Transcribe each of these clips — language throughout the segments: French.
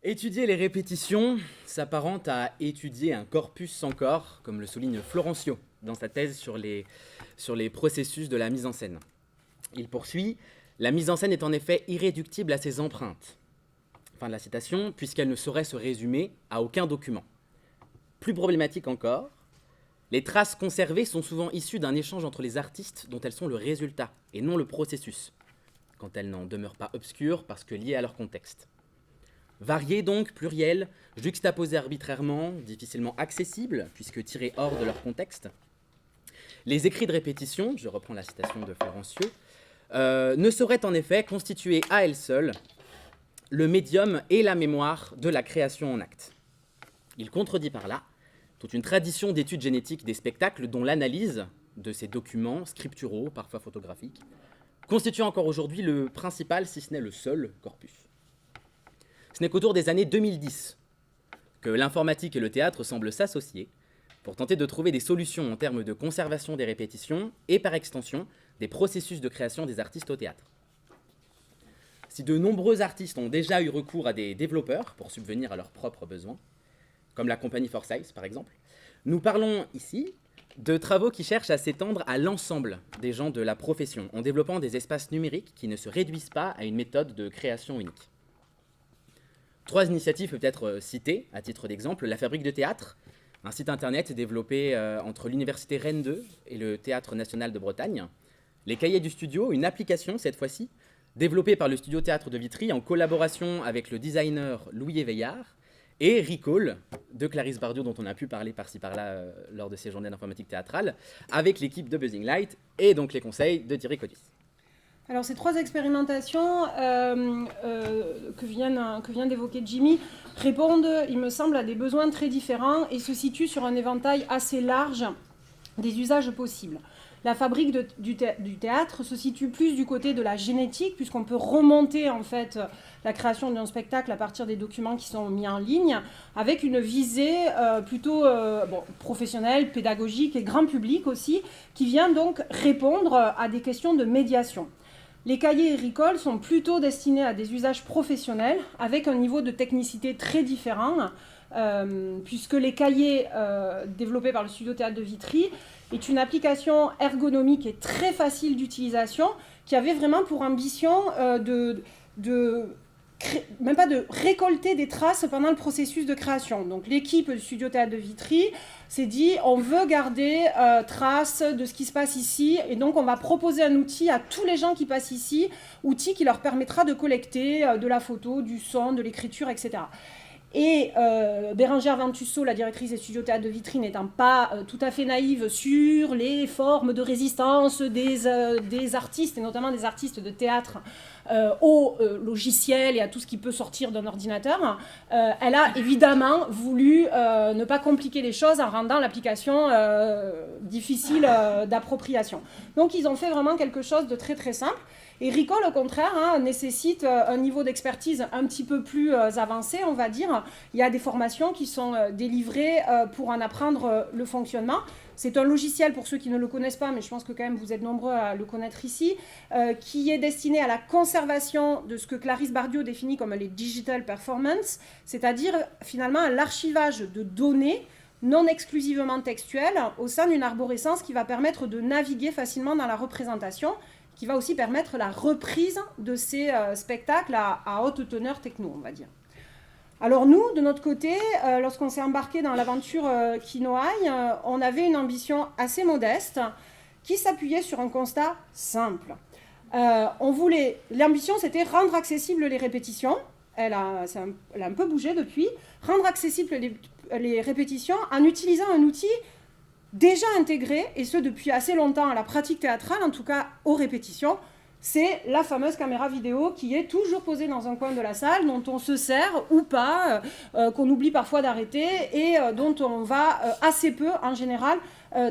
Étudier les répétitions s'apparente à étudier un corpus sans corps, comme le souligne Florencio dans sa thèse sur les processus de la mise en scène. Il poursuit: la mise en scène est en effet irréductible à ses empreintes. Fin de la citation, puisqu'elle ne saurait se résumer à aucun document. Plus problématique encore, les traces conservées sont souvent issues d'un échange entre les artistes dont elles sont le résultat, et non le processus, quand elles n'en demeurent pas obscures parce que liées à leur contexte. Variées donc, plurielles, juxtaposées arbitrairement, difficilement accessibles, puisque tirées hors de leur contexte. Les écrits de répétition, je reprends la citation de Florencio, ne sauraient en effet constituer à elles seules le médium et la mémoire de la création en acte. Il contredit par là toute une tradition d'études génétiques des spectacles dont l'analyse de ces documents scripturaux, parfois photographiques, constitue encore aujourd'hui le principal, si ce n'est le seul, corpus. Ce n'est qu'autour des années 2010 que l'informatique et le théâtre semblent s'associer pour tenter de trouver des solutions en termes de conservation des répétitions et, par extension, des processus de création des artistes au théâtre. Si de nombreux artistes ont déjà eu recours à des développeurs pour subvenir à leurs propres besoins, comme la compagnie Forsyth par exemple, nous parlons ici de travaux qui cherchent à s'étendre à l'ensemble des gens de la profession, en développant des espaces numériques qui ne se réduisent pas à une méthode de création unique. 3 initiatives peuvent être citées, à titre d'exemple: la Fabrique de théâtre, un site internet développé entre l'Université Rennes 2 et le Théâtre National de Bretagne. Les Cahiers du Studio, une application cette fois-ci, développée par le Studio Théâtre de Vitry en collaboration avec le designer Louis Éveillard, et Recall de Clarisse Bardiot, dont on a pu parler par-ci par-là lors de ces journées d'informatique théâtrale, avec l'équipe de Buzzing Light et donc les conseils de Thierry Codis. Alors ces 3 expérimentations que vient d'évoquer Jimmy répondent, il me semble, à des besoins très différents et se situent sur un éventail assez large des usages possibles. La fabrique du théâtre se situe plus du côté de la génétique, puisqu'on peut remonter en fait la création d'un spectacle à partir des documents qui sont mis en ligne, avec une visée plutôt professionnelle, pédagogique et grand public aussi, qui vient donc répondre à des questions de médiation. Les cahiers et Recall sont plutôt destinés à des usages professionnels, avec un niveau de technicité très différent, puisque les cahiers développés par le Studio Théâtre de Vitry est une application ergonomique et très facile d'utilisation, qui avait vraiment pour ambition même pas de récolter des traces pendant le processus de création. Donc l'équipe du Studio Théâtre de Vitry s'est dit, on veut garder trace de ce qui se passe ici, et donc on va proposer un outil à tous les gens qui passent ici, outil qui leur permettra de collecter de la photo, du son, de l'écriture, etc. Et Bérengère Ventusseau, la directrice des Studios Théâtre de Vitry, n'étant pas tout à fait naïve sur les formes de résistance des artistes, et notamment des artistes de théâtre, au logiciel et à tout ce qui peut sortir d'un ordinateur, elle a évidemment voulu ne pas compliquer les choses en rendant l'application difficile d'appropriation. Donc ils ont fait vraiment quelque chose de très très simple. Et Recall, au contraire, nécessite un niveau d'expertise un petit peu plus avancé, on va dire. Il y a des formations qui sont délivrées pour en apprendre le fonctionnement. C'est un logiciel, pour ceux qui ne le connaissent pas, mais je pense que quand même vous êtes nombreux à le connaître ici, qui est destiné à la conservation de ce que Clarisse Bardiot définit comme les digital performance, c'est-à-dire finalement à l'archivage de données non exclusivement textuelles au sein d'une arborescence qui va permettre de naviguer facilement dans la représentation, qui va aussi permettre la reprise de ces spectacles à haute teneur techno, on va dire. Alors nous, de notre côté, lorsqu'on s'est embarqué dans l'aventure Kinoaï, on avait une ambition assez modeste qui s'appuyait sur un constat simple. L'ambition, c'était rendre accessibles les répétitions. Elle a un peu bougé depuis. Rendre accessibles les répétitions en utilisant un outil déjà intégré, et ce depuis assez longtemps à la pratique théâtrale, en tout cas aux répétitions, c'est la fameuse caméra vidéo qui est toujours posée dans un coin de la salle, dont on se sert ou pas, qu'on oublie parfois d'arrêter, et dont on va assez peu, en général,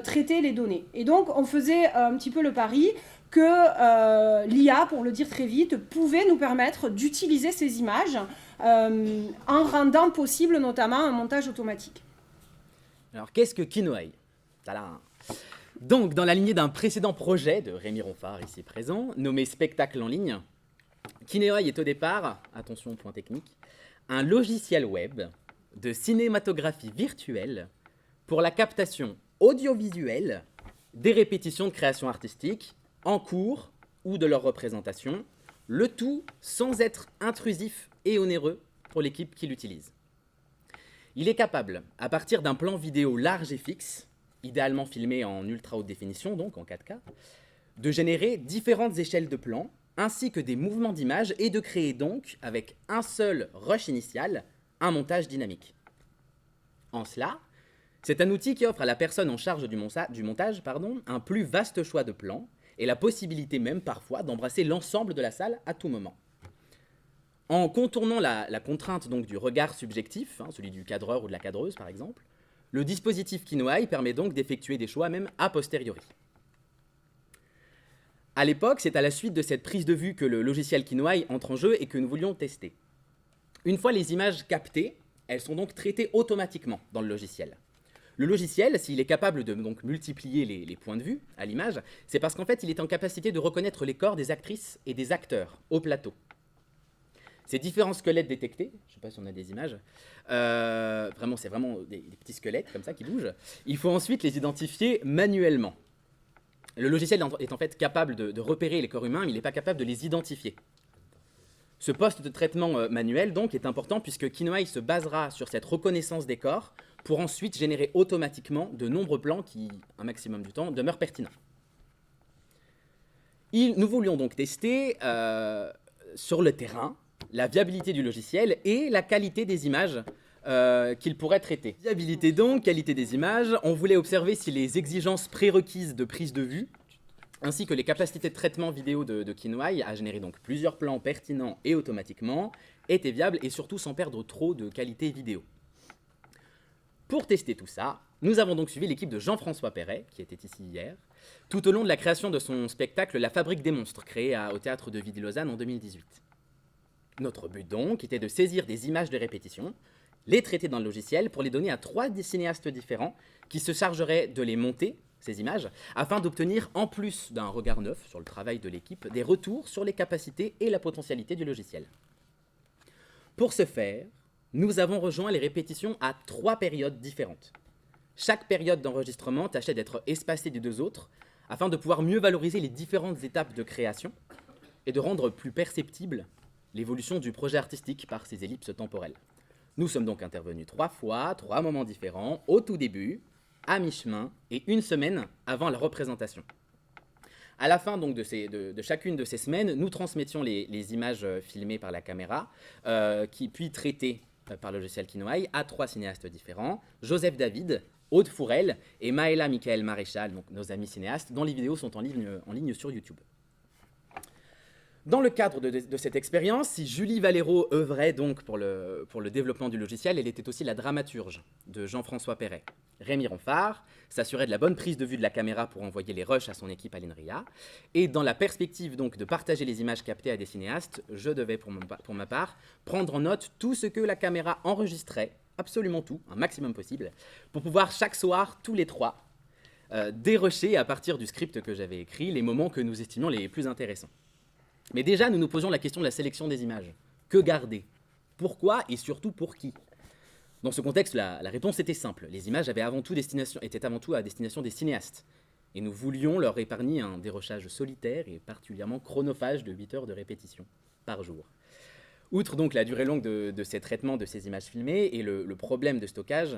traiter les données. Et donc, on faisait un petit peu le pari que l'IA, pour le dire très vite, pouvait nous permettre d'utiliser ces images en rendant possible notamment un montage automatique. Alors, qu'est-ce que Kinoaï ? Donc, dans la lignée d'un précédent projet de Rémi Ronfard, ici présent, nommé Spectacle en ligne, Kinoaï est au départ, attention point technique, un logiciel web de cinématographie virtuelle pour la captation audiovisuelle des répétitions de création artistique en cours ou de leur représentation, le tout sans être intrusif et onéreux pour l'équipe qui l'utilise. Il est capable, à partir d'un plan vidéo large et fixe, idéalement filmé en ultra haute définition, donc en 4K, de générer différentes échelles de plans, ainsi que des mouvements d'image, et de créer donc, avec un seul rush initial, un montage dynamique. En cela, c'est un outil qui offre à la personne en charge du montage un plus vaste choix de plans, et la possibilité même parfois d'embrasser l'ensemble de la salle à tout moment. En contournant la contrainte donc du regard subjectif, celui du cadreur ou de la cadreuse par exemple, le dispositif Kinoaï permet donc d'effectuer des choix même a posteriori. À l'époque, c'est à la suite de cette prise de vue que le logiciel Kinoaï entre en jeu et que nous voulions tester. Une fois les images captées, elles sont donc traitées automatiquement dans le logiciel. Le logiciel, s'il est capable de donc multiplier les points de vue à l'image, c'est parce qu'en fait, il est en capacité de reconnaître les corps des actrices et des acteurs au plateau. Ces différents squelettes détectés, je ne sais pas si on a des images, c'est vraiment des petits squelettes comme ça qui bougent. Il faut ensuite les identifier manuellement. Le logiciel est en fait capable de repérer les corps humains, mais il n'est pas capable de les identifier. Ce poste de traitement manuel donc est important puisque Kinoaï se basera sur cette reconnaissance des corps pour ensuite générer automatiquement de nombreux plans qui, un maximum du temps, demeurent pertinents. Nous voulions donc tester sur le terrain la viabilité du logiciel et la qualité des images qu'il pourrait traiter. Viabilité donc, qualité des images, on voulait observer si les exigences prérequises de prise de vue, ainsi que les capacités de traitement vidéo de Kinoaï à générer donc plusieurs plans pertinents et automatiquement, étaient viables et surtout sans perdre trop de qualité vidéo. Pour tester tout ça, nous avons donc suivi l'équipe de Jean-François Perret, qui était ici hier, tout au long de la création de son spectacle La Fabrique des monstres, créé au Théâtre de Ville de Lausanne en 2018. Notre but donc était de saisir des images de répétition, les traiter dans le logiciel pour les donner à 3 cinéastes différents qui se chargeraient de les monter, ces images, afin d'obtenir, en plus d'un regard neuf sur le travail de l'équipe, des retours sur les capacités et la potentialité du logiciel. Pour ce faire, nous avons rejoint les répétitions à 3 périodes différentes. Chaque période d'enregistrement tâchait d'être espacée des 2 autres, afin de pouvoir mieux valoriser les différentes étapes de création et de rendre plus perceptible l'évolution du projet artistique par ces ellipses temporelles. Nous sommes donc intervenus 3 fois, 3 moments différents, au tout début, à mi-chemin et 1 semaine avant la représentation. À la fin donc de chacune de ces semaines, nous transmettions les images filmées par la caméra, puis traitées par le logiciel Kinoaï à 3 cinéastes différents, Joseph David, Aude Fourel et Maëla Michael Maréchal, donc nos amis cinéastes, dont les vidéos sont en ligne sur YouTube. Dans le cadre de cette expérience, si Julie Valero œuvrait donc pour le développement du logiciel, elle était aussi la dramaturge de Jean-François Perret. Rémi Ronfard s'assurait de la bonne prise de vue de la caméra pour envoyer les rushs à son équipe à l'INRIA. Et dans la perspective donc de partager les images captées à des cinéastes, je devais pour ma part prendre en note tout ce que la caméra enregistrait, absolument tout, un maximum possible, pour pouvoir chaque soir, tous les 3, dérusher à partir du script que j'avais écrit les moments que nous estimions les plus intéressants. Mais déjà, nous nous posions la question de la sélection des images. Que garder? Pourquoi et surtout pour qui? Dans ce contexte, la réponse était simple. Les images étaient avant tout à destination des cinéastes. Et nous voulions leur épargner un dérochage solitaire et particulièrement chronophage de 8 heures de répétition par jour. Outre donc la durée longue de ces traitements de ces images filmées et le problème de stockage,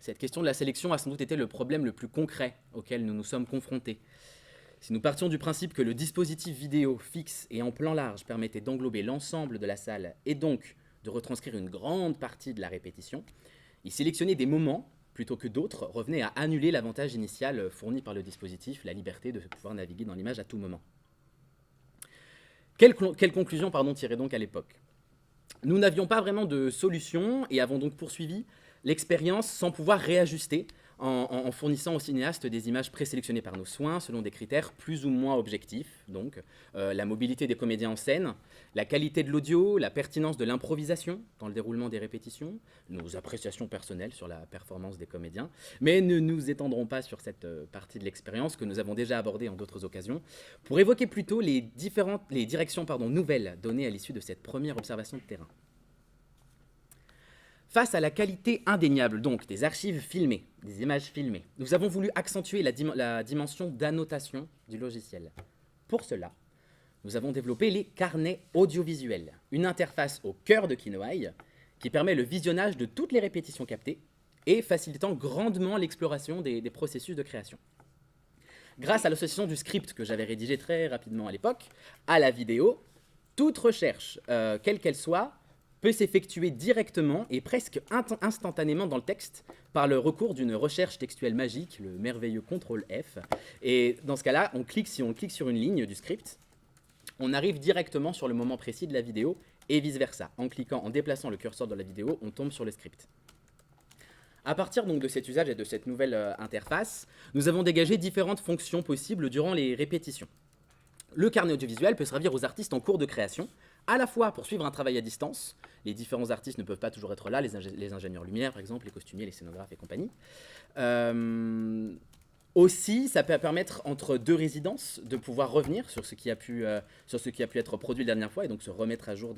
cette question de la sélection a sans doute été le problème le plus concret auquel nous nous sommes confrontés. Si nous partions du principe que le dispositif vidéo fixe et en plan large permettait d'englober l'ensemble de la salle et donc de retranscrire une grande partie de la répétition, y sélectionner des moments plutôt que d'autres revenait à annuler l'avantage initial fourni par le dispositif, la liberté de pouvoir naviguer dans l'image à tout moment. Quelle conclusion tirer donc à l'époque? Nous n'avions pas vraiment de solution et avons donc poursuivi l'expérience sans pouvoir réajuster en fournissant aux cinéastes des images présélectionnées par nos soins selon des critères plus ou moins objectifs, donc la mobilité des comédiens en scène, la qualité de l'audio, la pertinence de l'improvisation dans le déroulement des répétitions, nos appréciations personnelles sur la performance des comédiens, mais ne nous étendrons pas sur cette partie de l'expérience que nous avons déjà abordée en d'autres occasions, pour évoquer plutôt les directions nouvelles données à l'issue de cette première observation de terrain. Face à la qualité indéniable donc des archives filmées, des images filmées, nous avons voulu accentuer la dimension d'annotation du logiciel. Pour cela, nous avons développé les carnets audiovisuels, une interface au cœur de Kinoaï qui permet le visionnage de toutes les répétitions captées et facilitant grandement l'exploration des processus de création. Grâce à l'association du script que j'avais rédigé très rapidement à l'époque, à la vidéo, toute recherche, quelle qu'elle soit, peut s'effectuer directement et presque instantanément dans le texte par le recours d'une recherche textuelle magique, le merveilleux CTRL-F. Et dans ce cas-là, si on clique sur une ligne du script, on arrive directement sur le moment précis de la vidéo et vice-versa. En déplaçant le curseur de la vidéo, on tombe sur le script. À partir donc de cet usage et de cette nouvelle interface, nous avons dégagé différentes fonctions possibles durant les répétitions. Le carnet audiovisuel peut servir aux artistes en cours de création, à la fois pour suivre un travail à distance. Les différents artistes ne peuvent pas toujours être là, les ingénieurs lumière par exemple, les costumiers, les scénographes et compagnie. Aussi, ça peut permettre entre deux résidences de pouvoir revenir sur ce qui a pu être produit la dernière fois et donc se remettre à jour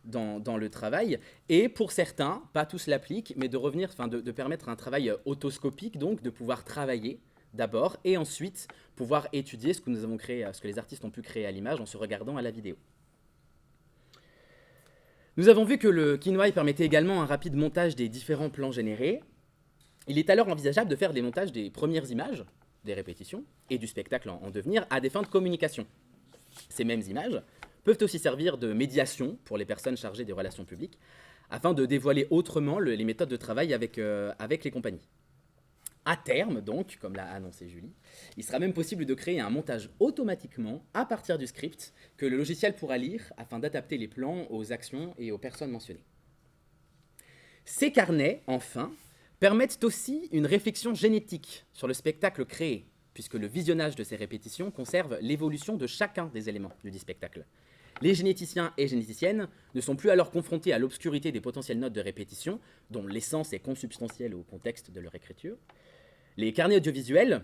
dans le travail. Et pour certains, pas tous l'appliquent, mais de permettre un travail autoscopique, donc de pouvoir travailler d'abord et ensuite pouvoir étudier ce que les artistes ont pu créer à l'image en se regardant à la vidéo. Nous avons vu que le Kinoaï permettait également un rapide montage des différents plans générés. Il est alors envisageable de faire des montages des premières images, des répétitions, et du spectacle en devenir à des fins de communication. Ces mêmes images peuvent aussi servir de médiation pour les personnes chargées des relations publiques, afin de dévoiler autrement les méthodes de travail avec les compagnies. À terme, donc, comme l'a annoncé Julie, il sera même possible de créer un montage automatiquement à partir du script que le logiciel pourra lire afin d'adapter les plans aux actions et aux personnes mentionnées. Ces carnets, enfin, permettent aussi une réflexion génétique sur le spectacle créé, puisque le visionnage de ces répétitions conserve l'évolution de chacun des éléments du dit spectacle. Les généticiens et généticiennes ne sont plus alors confrontés à l'obscurité des potentielles notes de répétition, dont l'essence est consubstantielle au contexte de leur écriture. Les carnets audiovisuels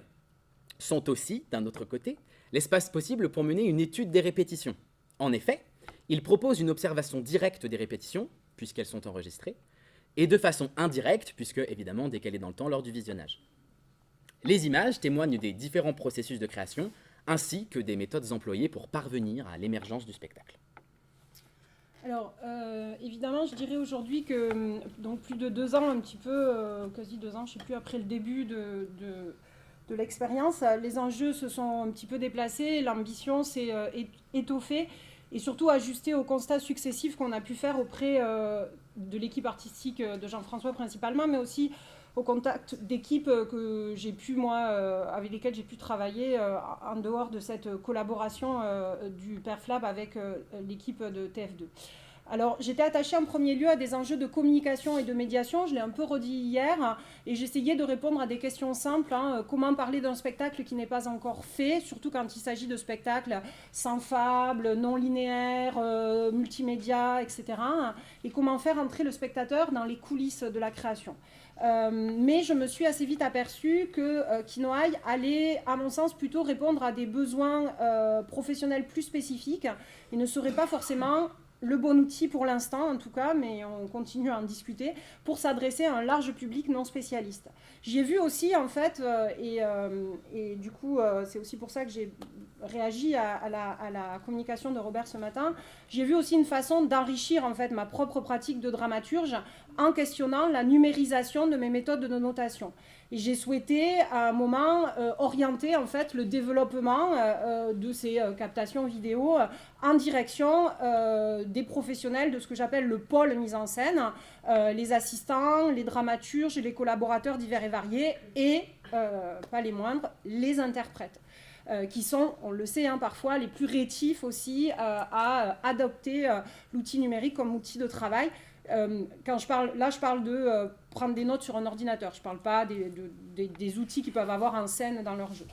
sont aussi, d'un autre côté, l'espace possible pour mener une étude des répétitions. En effet, ils proposent une observation directe des répétitions, puisqu'elles sont enregistrées, et de façon indirecte, puisque, évidemment, décalée dans le temps lors du visionnage. Les images témoignent des différents processus de création, ainsi que des méthodes employées pour parvenir à l'émergence du spectacle. Alors, évidemment, je dirais aujourd'hui que, donc plus de 2 ans, un petit peu, quasi 2 ans, je ne sais plus, après le début de l'expérience, les enjeux se sont un petit peu déplacés, l'ambition s'est étoffée et surtout ajustée aux constats successifs qu'on a pu faire auprès de l'équipe artistique de Jean-François principalement, mais aussi au contact d'équipes avec lesquelles j'ai pu travailler en dehors de cette collaboration du PerfLab avec l'équipe de TF2. Alors, j'étais attachée en premier lieu à des enjeux de communication et de médiation, je l'ai un peu redit hier, et j'essayais de répondre à des questions simples. Comment parler d'un spectacle qui n'est pas encore fait, surtout quand il s'agit de spectacles sans fable, non linéaires, multimédia, etc. Et comment faire entrer le spectateur dans les coulisses de la création. Mais je me suis assez vite aperçue que Kinoaï allait, à mon sens, plutôt répondre à des besoins professionnels plus spécifiques. Il ne serait pas forcément le bon outil pour l'instant, en tout cas, mais on continue à en discuter, pour s'adresser à un large public non spécialiste. J'y ai vu aussi, en fait, et du coup, c'est aussi pour ça que j'ai réagi à la communication de Robert ce matin, j'ai vu aussi une façon d'enrichir, en fait, ma propre pratique de dramaturge en questionnant la numérisation de mes méthodes de notation. Et j'ai souhaité, à un moment, orienter, en fait, le développement de ces captations vidéo en direction des professionnels de ce que j'appelle le pôle mise en scène, les assistants, les dramaturges, les collaborateurs divers et variés, et, pas les moindres, les interprètes. Qui sont, on le sait, parfois les plus rétifs aussi à adopter l'outil numérique comme outil de travail. Quand je parle de prendre des notes sur un ordinateur, je ne parle pas des outils qu'ils peuvent avoir en scène dans leur jeu.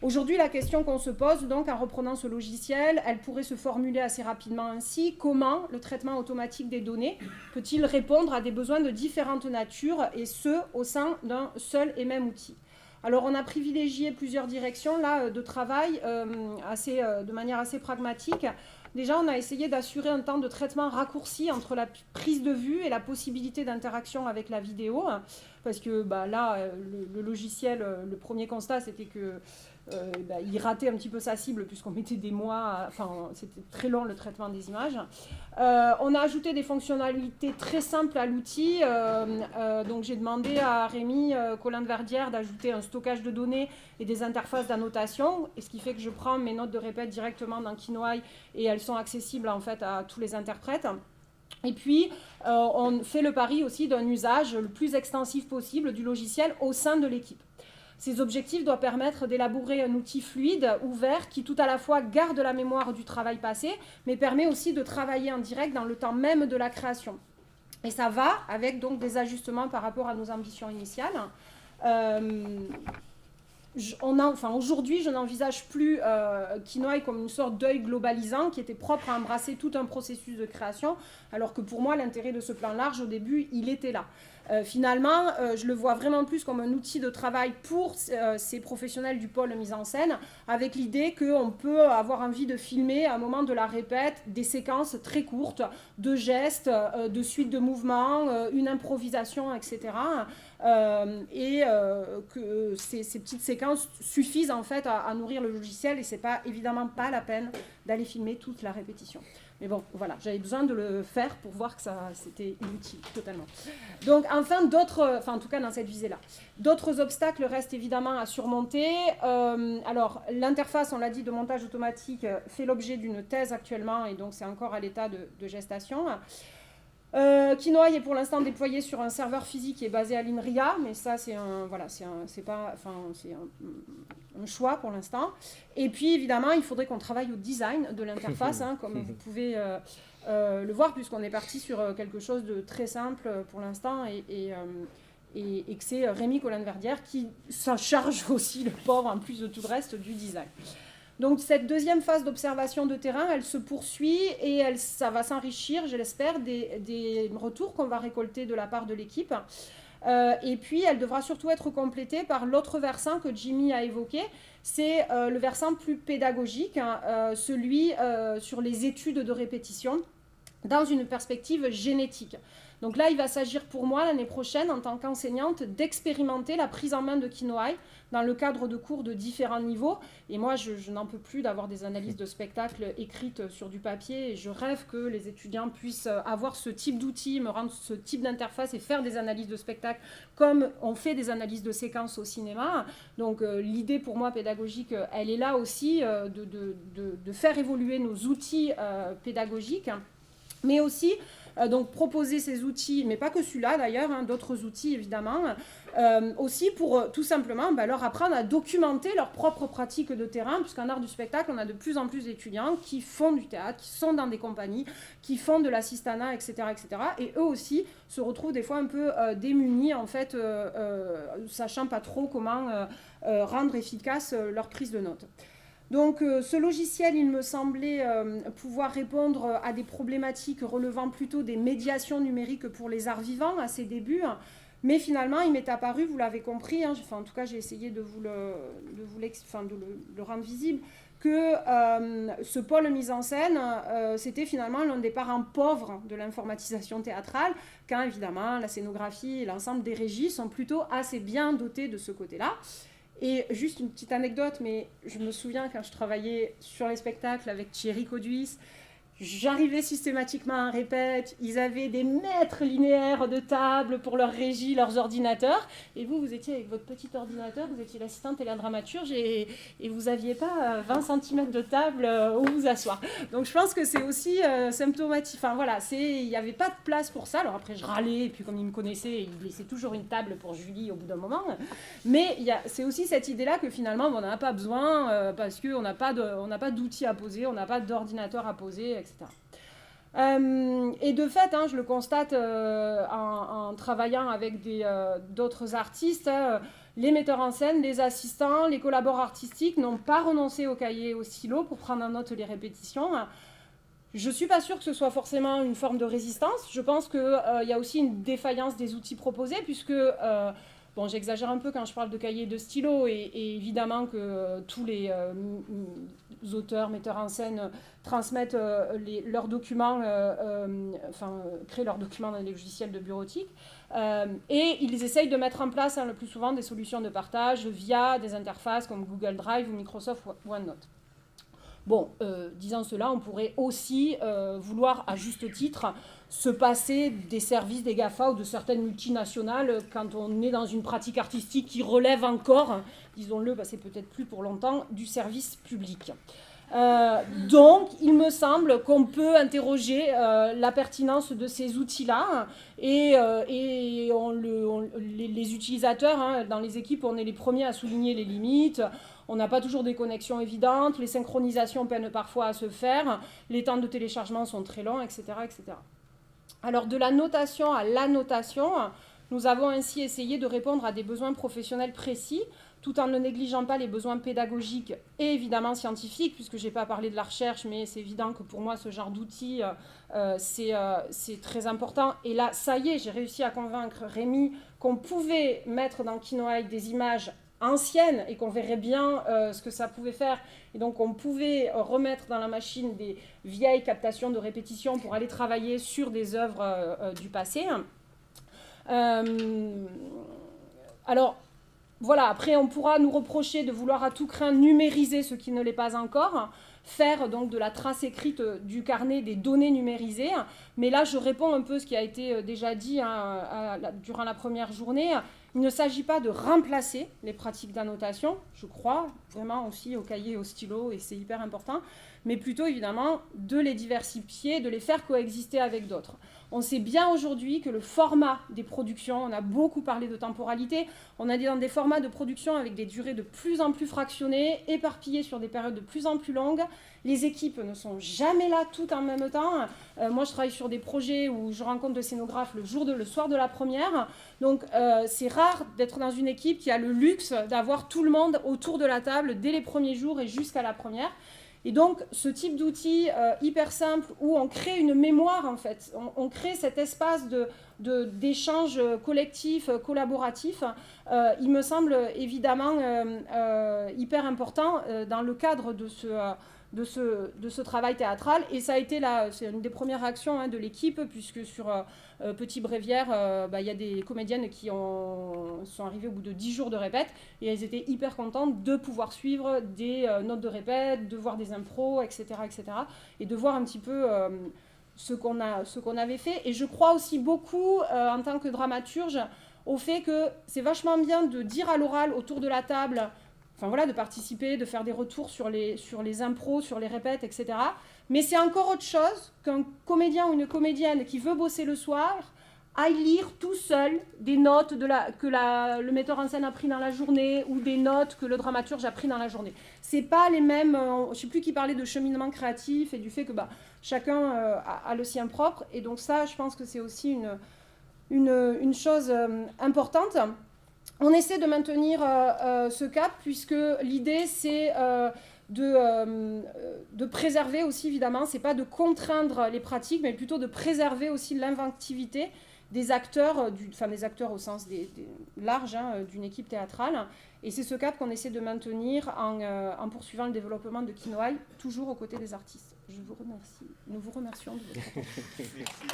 Aujourd'hui, la question qu'on se pose, donc, en reprenant ce logiciel, elle pourrait se formuler assez rapidement ainsi. Comment le traitement automatique des données peut-il répondre à des besoins de différentes natures, et ce, au sein d'un seul et même outil ? Alors, on a privilégié plusieurs directions là, de travail de manière assez pragmatique. déjà on a essayé d'assurer un temps de traitement raccourci entre la prise de vue et la possibilité d'interaction avec la vidéo, parce que là, le logiciel, le premier constat, c'était que il ratait un petit peu sa cible puisqu'on mettait des mois, c'était très long le traitement des images. On a ajouté des fonctionnalités très simples à l'outil, donc j'ai demandé à Rémi Colin-de-Verdière d'ajouter un stockage de données et des interfaces d'annotation, et ce qui fait que je prends mes notes de répète directement dans Kinoaï et elles sont accessibles en fait à tous les interprètes. Et puis, on fait le pari aussi d'un usage le plus extensif possible du logiciel au sein de l'équipe. Ces objectifs doivent permettre d'élaborer un outil fluide, ouvert, qui tout à la fois garde la mémoire du travail passé, mais permet aussi de travailler en direct dans le temps même de la création. Et ça va avec donc des ajustements par rapport à nos ambitions initiales. Aujourd'hui, je n'envisage plus Kinoaï comme une sorte d'œil globalisant qui était propre à embrasser tout un processus de création, alors que pour moi, l'intérêt de ce plan large, au début, il était là. Finalement, je le vois vraiment plus comme un outil de travail pour ces professionnels du pôle mise en scène, avec l'idée qu'on peut avoir envie de filmer à un moment de la répète des séquences très courtes, de gestes, de suites de mouvements, une improvisation, etc. Que ces petites séquences suffisent en fait à nourrir le logiciel, et c'est évidemment pas la peine d'aller filmer toute la répétition. Mais bon, voilà, j'avais besoin de le faire pour voir que c'était inutile, totalement. Donc, enfin, en tout cas dans cette visée-là. D'autres obstacles restent évidemment à surmonter. Alors, l'interface, on l'a dit, de montage automatique fait l'objet d'une thèse actuellement, et donc c'est encore à l'état de gestation. Kinoaï est pour l'instant déployé sur un serveur physique qui est basé à l'INRIA, mais ça c'est un choix pour l'instant. Et puis évidemment, il faudrait qu'on travaille au design de l'interface, comme vous pouvez le voir, puisqu'on est parti sur quelque chose de très simple pour l'instant, et que c'est Rémi Colin-de-Verdière qui s'en charge aussi, le pauvre, en plus de tout le reste, du design. Donc cette deuxième phase d'observation de terrain, elle se poursuit et ça va s'enrichir, je l'espère, des retours qu'on va récolter de la part de l'équipe. Et puis elle devra surtout être complétée par l'autre versant que Jimmy a évoqué, c'est le versant plus pédagogique, celui sur les études de répétition, dans une perspective génétique. Donc là, il va s'agir pour moi, l'année prochaine, en tant qu'enseignante, d'expérimenter la prise en main de Kinoaï dans le cadre de cours de différents niveaux. Et moi, je n'en peux plus d'avoir des analyses de spectacle écrites sur du papier. Et je rêve que les étudiants puissent avoir ce type d'outils, me rendre ce type d'interface et faire des analyses de spectacle comme on fait des analyses de séquences au cinéma. Donc l'idée pour moi pédagogique, elle est là aussi de faire évoluer nos outils pédagogiques, mais aussi donc proposer ces outils, mais pas que celui-là d'ailleurs, d'autres outils évidemment, aussi pour tout simplement leur apprendre à documenter leurs propres pratiques de terrain, puisqu'en art du spectacle, on a de plus en plus d'étudiants qui font du théâtre, qui sont dans des compagnies, qui font de l'assistanat, etc., etc. Et eux aussi se retrouvent des fois un peu démunis, en fait, sachant pas trop comment rendre efficace leur prise de notes. Donc ce logiciel, il me semblait pouvoir répondre à des problématiques relevant plutôt des médiations numériques pour les arts vivants à ses débuts, mais finalement il m'est apparu, vous l'avez compris, en tout cas j'ai essayé de le rendre visible, que ce pôle mise en scène, c'était finalement l'un des parents pauvres de l'informatisation théâtrale, quand évidemment la scénographie et l'ensemble des régies sont plutôt assez bien dotés de ce côté-là. Et juste une petite anecdote, mais je me souviens quand je travaillais sur les spectacles avec Thierry Cauduis, j'arrivais systématiquement à répète, ils avaient des mètres linéaires de table pour leur régie, leurs ordinateurs, et vous étiez avec votre petit ordinateur, vous étiez l'assistante et la dramaturge, et vous n'aviez pas 20 cm de table où vous asseoir. Donc je pense que c'est aussi symptomatique, enfin voilà, il n'y avait pas de place pour ça, alors après je râlais, et puis comme ils me connaissaient, ils laissaient toujours une table pour Julie au bout d'un moment, mais c'est aussi cette idée-là que finalement on n'en a pas besoin, parce qu'on n'a pas d'outils à poser, on n'a pas d'ordinateur à poser, etc. Et de fait, je le constate en travaillant avec d'autres artistes, les metteurs en scène, les assistants, les collaborateurs artistiques n'ont pas renoncé au cahier et au stylo pour prendre en note les répétitions. Je ne suis pas sûre que ce soit forcément une forme de résistance. Je pense qu'il y a aussi une défaillance des outils proposés, puisque... Bon, j'exagère un peu quand je parle de cahier et de stylo, et évidemment que tous auteurs, metteurs en scène transmettent leurs documents, créent leurs documents dans les logiciels de bureautique. Et ils essayent de mettre en place le plus souvent des solutions de partage via des interfaces comme Google Drive ou Microsoft OneNote. Bon, disant cela, on pourrait aussi vouloir, à juste titre, se passer des services des GAFA ou de certaines multinationales quand on est dans une pratique artistique qui relève encore, disons-le, c'est peut-être plus pour longtemps, du service public. Donc, il me semble qu'on peut interroger la pertinence de ces outils-là et les utilisateurs, dans les équipes, on est les premiers à souligner les limites. On n'a pas toujours des connexions évidentes, les synchronisations peinent parfois à se faire, les temps de téléchargement sont très longs, etc., etc. Alors, de la notation à l'annotation, nous avons ainsi essayé de répondre à des besoins professionnels précis, tout en ne négligeant pas les besoins pédagogiques et évidemment scientifiques, puisque je n'ai pas parlé de la recherche, mais c'est évident que pour moi, ce genre d'outil, c'est très important. Et là, ça y est, j'ai réussi à convaincre Rémi qu'on pouvait mettre dans Kinoaï des images anciennes et qu'on verrait bien ce que ça pouvait faire. Et donc, on pouvait remettre dans la machine des vieilles captations de répétition pour aller travailler sur des œuvres du passé. Alors, voilà, après, on pourra nous reprocher de vouloir à tout craint numériser ce qui ne l'est pas encore, faire donc de la trace écrite du carnet des données numérisées. Mais là, je réponds un peu à ce qui a été déjà dit durant la première journée. Il ne s'agit pas de remplacer les pratiques d'annotation, je crois, vraiment aussi au cahier et au stylo, et c'est hyper important, mais plutôt évidemment de les diversifier, de les faire coexister avec d'autres. On sait bien aujourd'hui que le format des productions, on a beaucoup parlé de temporalité, on est dans des formats de production avec des durées de plus en plus fractionnées, éparpillées sur des périodes de plus en plus longues. Les équipes ne sont jamais là toutes en même temps. Moi, je travaille sur des projets où je rencontre le scénographe le soir de la première. Donc, c'est rare d'être dans une équipe qui a le luxe d'avoir tout le monde autour de la table dès les premiers jours et jusqu'à la première. Et donc, ce type d'outil hyper simple où on crée une mémoire, en fait, on crée cet espace d'échange collectif, collaboratif, il me semble évidemment hyper important dans le cadre de ce travail théâtral. Et ça a été c'est une des premières réactions de l'équipe, puisque sur Petit Bréviaire, il y a des comédiennes qui sont arrivées au bout de 10 jours de répète, et elles étaient hyper contentes de pouvoir suivre des notes de répète, de voir des impros, etc., et de voir un petit peu ce qu'on avait fait. Et je crois aussi beaucoup, en tant que dramaturge, au fait que c'est vachement bien de dire à l'oral autour de la table, de participer, de faire des retours sur les impros, sur les répètes, etc. Mais c'est encore autre chose qu'un comédien ou une comédienne qui veut bosser le soir aille lire tout seul des notes que le metteur en scène a pris dans la journée ou des notes que le dramaturge a pris dans la journée. C'est pas les mêmes... je ne sais plus qui parlait de cheminement créatif et du fait que chacun a le sien propre. Et donc ça, je pense que c'est aussi une chose importante. On essaie de maintenir ce cap, puisque l'idée, c'est de préserver aussi, évidemment, c'est pas de contraindre les pratiques, mais plutôt de préserver aussi l'inventivité des acteurs, des acteurs au sens large d'une équipe théâtrale. Et c'est ce cap qu'on essaie de maintenir en poursuivant le développement de Kinoaï, toujours aux côtés des artistes. Je vous remercie. Nous vous remercions de votre attention.